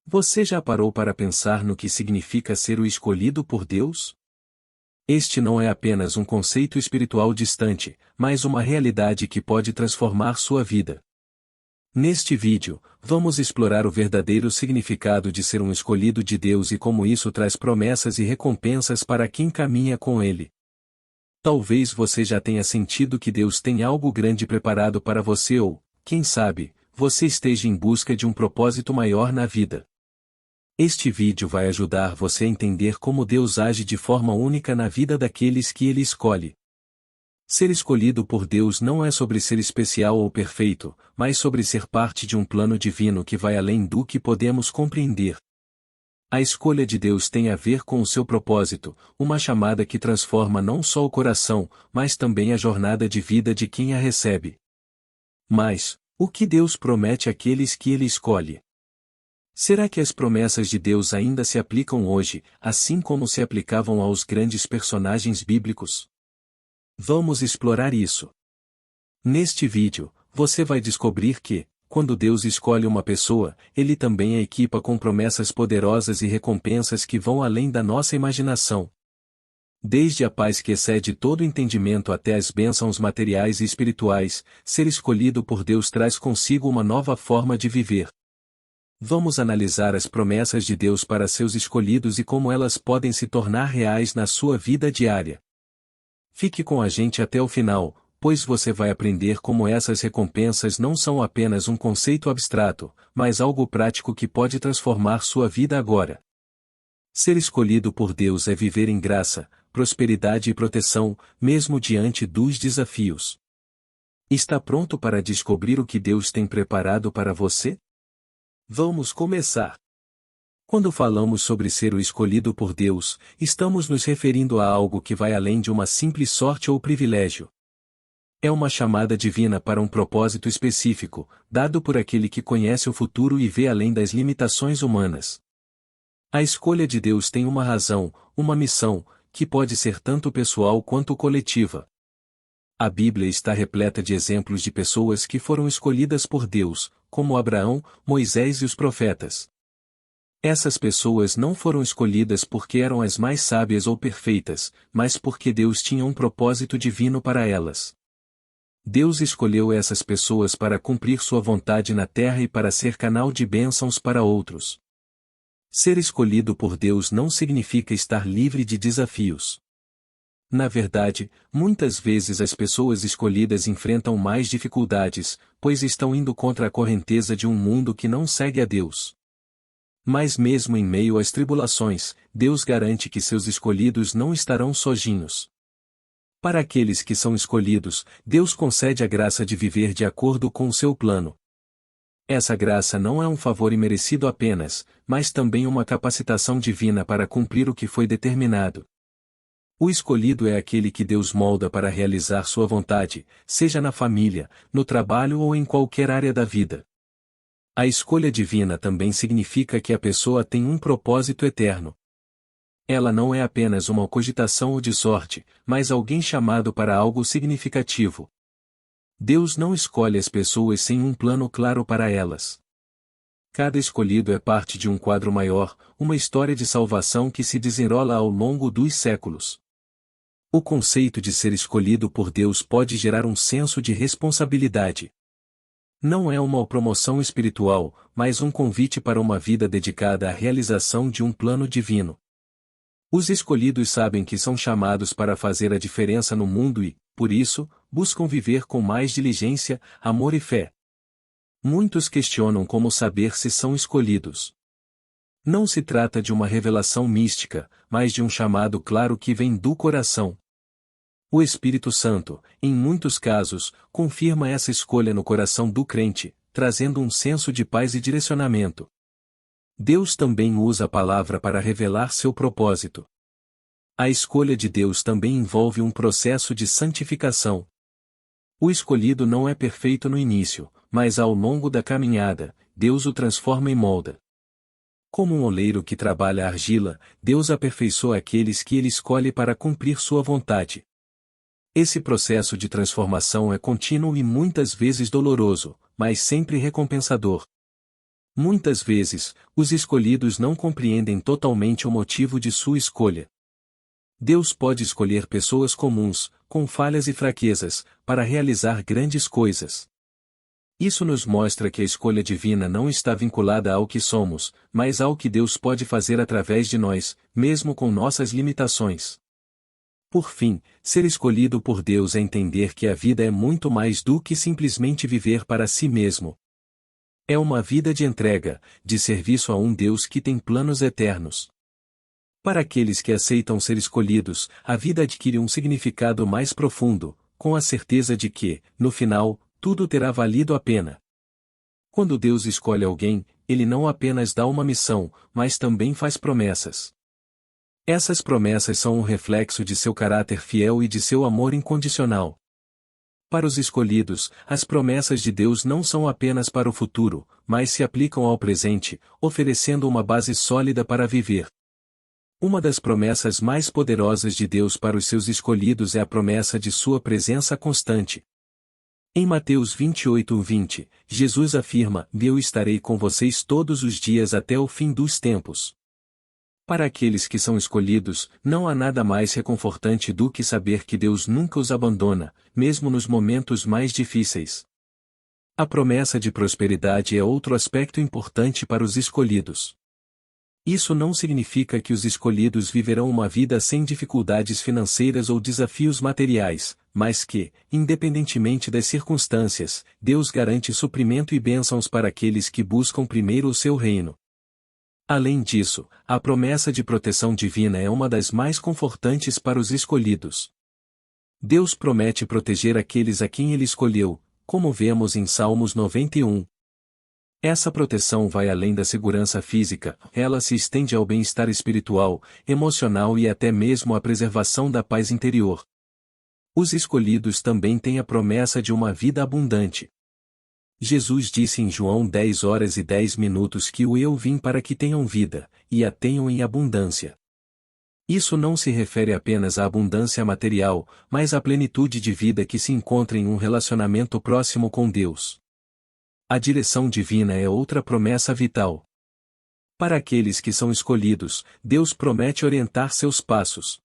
Você já parou para pensar no que significa ser o escolhido por Deus? Este não é apenas um conceito espiritual distante, mas uma realidade que pode transformar sua vida. Neste vídeo, vamos explorar o verdadeiro significado de ser um escolhido de Deus e como isso traz promessas e recompensas para quem caminha com Ele. Talvez você já tenha sentido que Deus tem algo grande preparado para você ou, quem sabe, você esteja em busca de um propósito maior na vida. Este vídeo vai ajudar você a entender como Deus age de forma única na vida daqueles que Ele escolhe. Ser escolhido por Deus não é sobre ser especial ou perfeito, mas sobre ser parte de um plano divino que vai além do que podemos compreender. A escolha de Deus tem a ver com o seu propósito, uma chamada que transforma não só o coração, mas também a jornada de vida de quem a recebe. Mas, o que Deus promete àqueles que Ele escolhe? Será que as promessas de Deus ainda se aplicam hoje, assim como se aplicavam aos grandes personagens bíblicos? Vamos explorar isso. Neste vídeo, você vai descobrir que, quando Deus escolhe uma pessoa, Ele também a equipa com promessas poderosas e recompensas que vão além da nossa imaginação. Desde a paz que excede todo entendimento até as bênçãos materiais e espirituais, ser escolhido por Deus traz consigo uma nova forma de viver. Vamos analisar as promessas de Deus para seus escolhidos e como elas podem se tornar reais na sua vida diária. Fique com a gente até o final, pois você vai aprender como essas recompensas não são apenas um conceito abstrato, mas algo prático que pode transformar sua vida agora. Ser escolhido por Deus é viver em graça, prosperidade e proteção, mesmo diante dos desafios. Está pronto para descobrir o que Deus tem preparado para você? Vamos começar. Quando falamos sobre ser o escolhido por Deus, estamos nos referindo a algo que vai além de uma simples sorte ou privilégio. É uma chamada divina para um propósito específico, dado por aquele que conhece o futuro e vê além das limitações humanas. A escolha de Deus tem uma razão, uma missão, que pode ser tanto pessoal quanto coletiva. A Bíblia está repleta de exemplos de pessoas que foram escolhidas por Deus, como Abraão, Moisés e os profetas. Essas pessoas não foram escolhidas porque eram as mais sábias ou perfeitas, mas porque Deus tinha um propósito divino para elas. Deus escolheu essas pessoas para cumprir sua vontade na terra e para ser canal de bênçãos para outros. Ser escolhido por Deus não significa estar livre de desafios. Na verdade, muitas vezes as pessoas escolhidas enfrentam mais dificuldades, pois estão indo contra a correnteza de um mundo que não segue a Deus. Mas mesmo em meio às tribulações, Deus garante que seus escolhidos não estarão sozinhos. Para aqueles que são escolhidos, Deus concede a graça de viver de acordo com o seu plano. Essa graça não é um favor imerecido apenas, mas também uma capacitação divina para cumprir o que foi determinado. O escolhido é aquele que Deus molda para realizar sua vontade, seja na família, no trabalho ou em qualquer área da vida. A escolha divina também significa que a pessoa tem um propósito eterno. Ela não é apenas uma cogitação ou de sorte, mas alguém chamado para algo significativo. Deus não escolhe as pessoas sem um plano claro para elas. Cada escolhido é parte de um quadro maior, uma história de salvação que se desenrola ao longo dos séculos. O conceito de ser escolhido por Deus pode gerar um senso de responsabilidade. Não é uma promoção espiritual, mas um convite para uma vida dedicada à realização de um plano divino. Os escolhidos sabem que são chamados para fazer a diferença no mundo e, por isso, buscam viver com mais diligência, amor e fé. Muitos questionam como saber se são escolhidos. Não se trata de uma revelação mística, mas de um chamado claro que vem do coração. O Espírito Santo, em muitos casos, confirma essa escolha no coração do crente, trazendo um senso de paz e direcionamento. Deus também usa a palavra para revelar seu propósito. A escolha de Deus também envolve um processo de santificação. O escolhido não é perfeito no início, mas ao longo da caminhada, Deus o transforma e molda. Como um oleiro que trabalha a argila, Deus aperfeiçoa aqueles que Ele escolhe para cumprir sua vontade. Esse processo de transformação é contínuo e muitas vezes doloroso, mas sempre recompensador. Muitas vezes, os escolhidos não compreendem totalmente o motivo de sua escolha. Deus pode escolher pessoas comuns, com falhas e fraquezas, para realizar grandes coisas. Isso nos mostra que a escolha divina não está vinculada ao que somos, mas ao que Deus pode fazer através de nós, mesmo com nossas limitações. Por fim, ser escolhido por Deus é entender que a vida é muito mais do que simplesmente viver para si mesmo. É uma vida de entrega, de serviço a um Deus que tem planos eternos. Para aqueles que aceitam ser escolhidos, a vida adquire um significado mais profundo, com a certeza de que, no final, tudo terá valido a pena. Quando Deus escolhe alguém, Ele não apenas dá uma missão, mas também faz promessas. Essas promessas são um reflexo de seu caráter fiel e de seu amor incondicional. Para os escolhidos, as promessas de Deus não são apenas para o futuro, mas se aplicam ao presente, oferecendo uma base sólida para viver. Uma das promessas mais poderosas de Deus para os seus escolhidos é a promessa de sua presença constante. Em Mateus 28:20, Jesus afirma: Eu estarei com vocês todos os dias até o fim dos tempos. Para aqueles que são escolhidos, não há nada mais reconfortante do que saber que Deus nunca os abandona, mesmo nos momentos mais difíceis. A promessa de prosperidade é outro aspecto importante para os escolhidos. Isso não significa que os escolhidos viverão uma vida sem dificuldades financeiras ou desafios materiais, mas que, independentemente das circunstâncias, Deus garante suprimento e bênçãos para aqueles que buscam primeiro o seu reino. Além disso, a promessa de proteção divina é uma das mais confortantes para os escolhidos. Deus promete proteger aqueles a quem Ele escolheu, como vemos em Salmos 91. Essa proteção vai além da segurança física, ela se estende ao bem-estar espiritual, emocional e até mesmo à preservação da paz interior. Os escolhidos também têm a promessa de uma vida abundante. Jesus disse em João 10:10 que eu vim para que tenham vida, e a tenham em abundância. Isso não se refere apenas à abundância material, mas à plenitude de vida que se encontra em um relacionamento próximo com Deus. A direção divina é outra promessa vital. Para aqueles que são escolhidos, Deus promete orientar seus passos.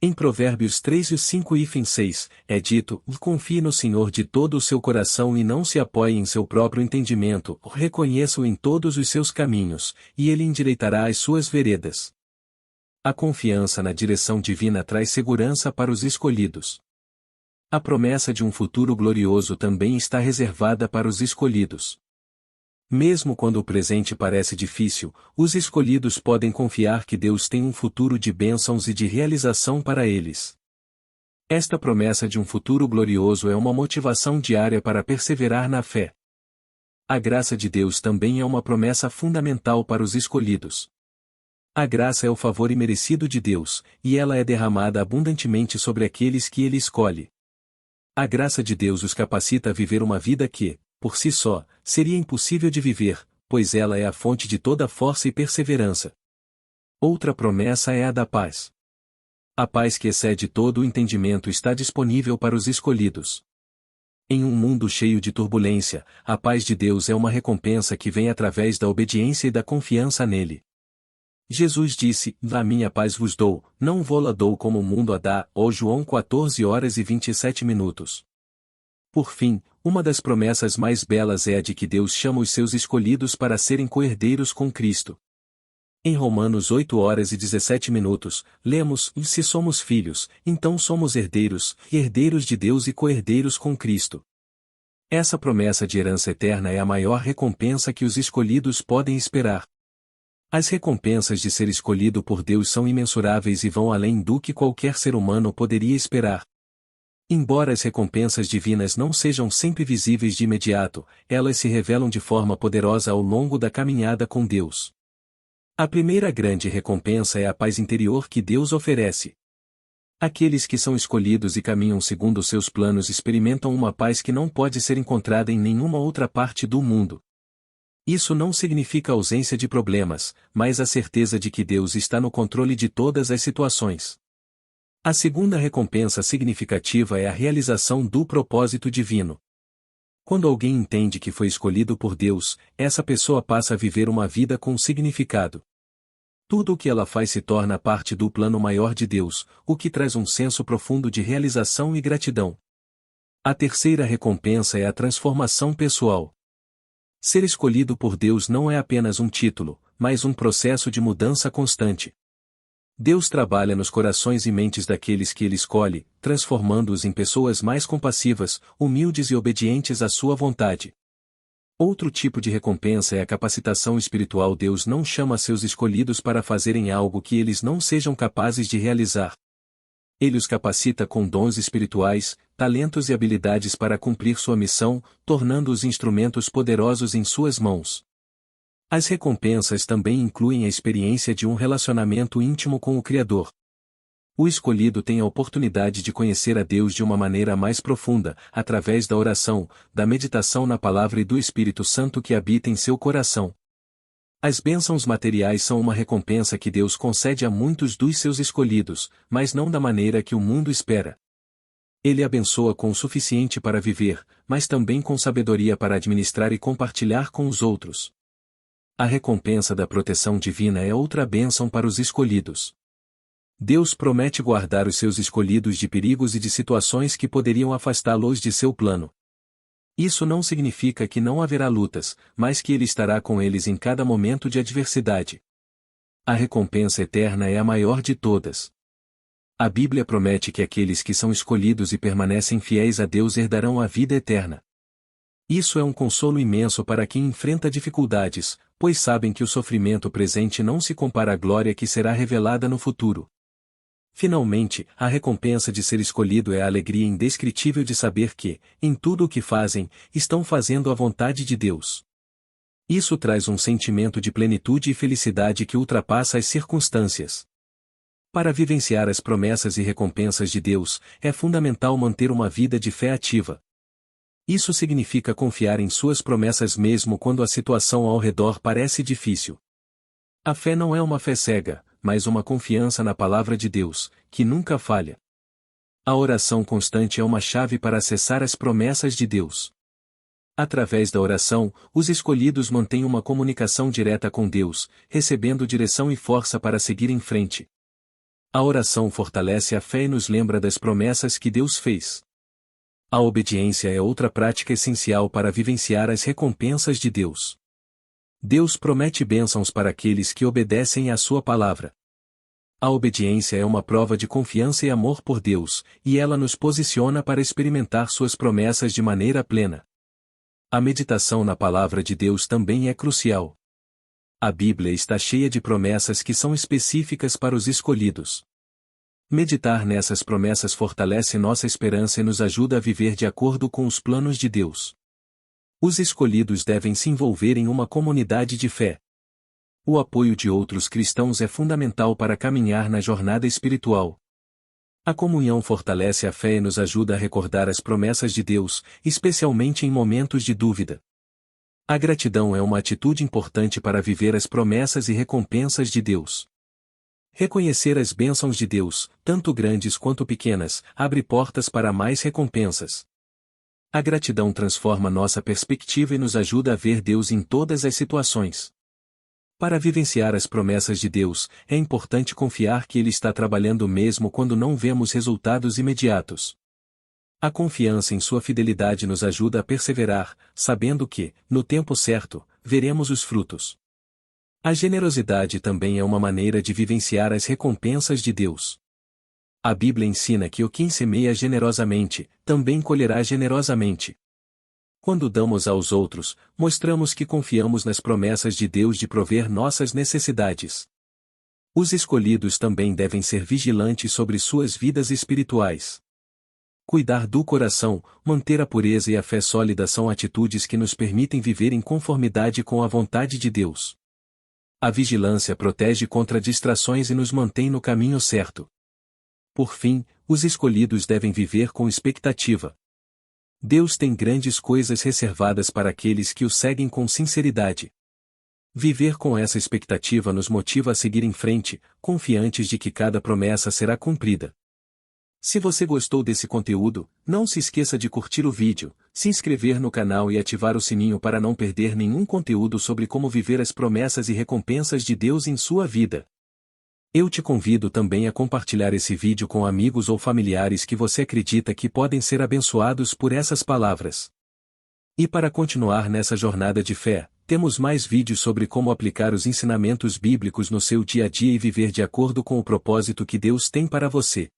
Em Provérbios 3:5-6, é dito: confie no Senhor de todo o seu coração e não se apoie em seu próprio entendimento, reconheça-o em todos os seus caminhos, e ele endireitará as suas veredas. A confiança na direção divina traz segurança para os escolhidos. A promessa de um futuro glorioso também está reservada para os escolhidos. Mesmo quando o presente parece difícil, os escolhidos podem confiar que Deus tem um futuro de bênçãos e de realização para eles. Esta promessa de um futuro glorioso é uma motivação diária para perseverar na fé. A graça de Deus também é uma promessa fundamental para os escolhidos. A graça é o favor imerecido de Deus, e ela é derramada abundantemente sobre aqueles que Ele escolhe. A graça de Deus os capacita a viver uma vida que, por si só, seria impossível de viver, pois ela é a fonte de toda força e perseverança. Outra promessa é a da paz. A paz que excede todo o entendimento está disponível para os escolhidos. Em um mundo cheio de turbulência, a paz de Deus é uma recompensa que vem através da obediência e da confiança nele. Jesus disse: A minha paz vos dou, não vô-la dou como o mundo a dá, ó João 14:27. Por fim, uma das promessas mais belas é a de que Deus chama os seus escolhidos para serem coerdeiros com Cristo. Em Romanos 8:17, lemos: Se somos filhos, então somos herdeiros, herdeiros de Deus e coerdeiros com Cristo. Essa promessa de herança eterna é a maior recompensa que os escolhidos podem esperar. As recompensas de ser escolhido por Deus são imensuráveis e vão além do que qualquer ser humano poderia esperar. Embora as recompensas divinas não sejam sempre visíveis de imediato, elas se revelam de forma poderosa ao longo da caminhada com Deus. A primeira grande recompensa é a paz interior que Deus oferece. Aqueles que são escolhidos e caminham segundo seus planos experimentam uma paz que não pode ser encontrada em nenhuma outra parte do mundo. Isso não significa ausência de problemas, mas a certeza de que Deus está no controle de todas as situações. A segunda recompensa significativa é a realização do propósito divino. Quando alguém entende que foi escolhido por Deus, essa pessoa passa a viver uma vida com significado. Tudo o que ela faz se torna parte do plano maior de Deus, o que traz um senso profundo de realização e gratidão. A terceira recompensa é a transformação pessoal. Ser escolhido por Deus não é apenas um título, mas um processo de mudança constante. Deus trabalha nos corações e mentes daqueles que Ele escolhe, transformando-os em pessoas mais compassivas, humildes e obedientes à sua vontade. Outro tipo de recompensa é a capacitação espiritual. Deus não chama seus escolhidos para fazerem algo que eles não sejam capazes de realizar. Ele os capacita com dons espirituais, talentos e habilidades para cumprir sua missão, tornando-os instrumentos poderosos em suas mãos. As recompensas também incluem a experiência de um relacionamento íntimo com o Criador. O escolhido tem a oportunidade de conhecer a Deus de uma maneira mais profunda, através da oração, da meditação na palavra e do Espírito Santo que habita em seu coração. As bênçãos materiais são uma recompensa que Deus concede a muitos dos seus escolhidos, mas não da maneira que o mundo espera. Ele abençoa com o suficiente para viver, mas também com sabedoria para administrar e compartilhar com os outros. A recompensa da proteção divina é outra bênção para os escolhidos. Deus promete guardar os seus escolhidos de perigos e de situações que poderiam afastá-los de seu plano. Isso não significa que não haverá lutas, mas que Ele estará com eles em cada momento de adversidade. A recompensa eterna é a maior de todas. A Bíblia promete que aqueles que são escolhidos e permanecem fiéis a Deus herdarão a vida eterna. Isso é um consolo imenso para quem enfrenta dificuldades, pois sabem que o sofrimento presente não se compara à glória que será revelada no futuro. Finalmente, a recompensa de ser escolhido é a alegria indescritível de saber que, em tudo o que fazem, estão fazendo a vontade de Deus. Isso traz um sentimento de plenitude e felicidade que ultrapassa as circunstâncias. Para vivenciar as promessas e recompensas de Deus, é fundamental manter uma vida de fé ativa. Isso significa confiar em suas promessas mesmo quando a situação ao redor parece difícil. A fé não é uma fé cega, mas uma confiança na palavra de Deus, que nunca falha. A oração constante é uma chave para acessar as promessas de Deus. Através da oração, os escolhidos mantêm uma comunicação direta com Deus, recebendo direção e força para seguir em frente. A oração fortalece a fé e nos lembra das promessas que Deus fez. A obediência é outra prática essencial para vivenciar as recompensas de Deus. Deus promete bênçãos para aqueles que obedecem à sua palavra. A obediência é uma prova de confiança e amor por Deus, e ela nos posiciona para experimentar suas promessas de maneira plena. A meditação na palavra de Deus também é crucial. A Bíblia está cheia de promessas que são específicas para os escolhidos. Meditar nessas promessas fortalece nossa esperança e nos ajuda a viver de acordo com os planos de Deus. Os escolhidos devem se envolver em uma comunidade de fé. O apoio de outros cristãos é fundamental para caminhar na jornada espiritual. A comunhão fortalece a fé e nos ajuda a recordar as promessas de Deus, especialmente em momentos de dúvida. A gratidão é uma atitude importante para viver as promessas e recompensas de Deus. Reconhecer as bênçãos de Deus, tanto grandes quanto pequenas, abre portas para mais recompensas. A gratidão transforma nossa perspectiva e nos ajuda a ver Deus em todas as situações. Para vivenciar as promessas de Deus, é importante confiar que Ele está trabalhando mesmo quando não vemos resultados imediatos. A confiança em sua fidelidade nos ajuda a perseverar, sabendo que, no tempo certo, veremos os frutos. A generosidade também é uma maneira de vivenciar as recompensas de Deus. A Bíblia ensina que quem semeia generosamente, também colherá generosamente. Quando damos aos outros, mostramos que confiamos nas promessas de Deus de prover nossas necessidades. Os escolhidos também devem ser vigilantes sobre suas vidas espirituais. Cuidar do coração, manter a pureza e a fé sólida são atitudes que nos permitem viver em conformidade com a vontade de Deus. A vigilância protege contra distrações e nos mantém no caminho certo. Por fim, os escolhidos devem viver com expectativa. Deus tem grandes coisas reservadas para aqueles que o seguem com sinceridade. Viver com essa expectativa nos motiva a seguir em frente, confiantes de que cada promessa será cumprida. Se você gostou desse conteúdo, não se esqueça de curtir o vídeo, se inscrever no canal e ativar o sininho para não perder nenhum conteúdo sobre como viver as promessas e recompensas de Deus em sua vida. Eu te convido também a compartilhar esse vídeo com amigos ou familiares que você acredita que podem ser abençoados por essas palavras. E para continuar nessa jornada de fé, temos mais vídeos sobre como aplicar os ensinamentos bíblicos no seu dia a dia e viver de acordo com o propósito que Deus tem para você.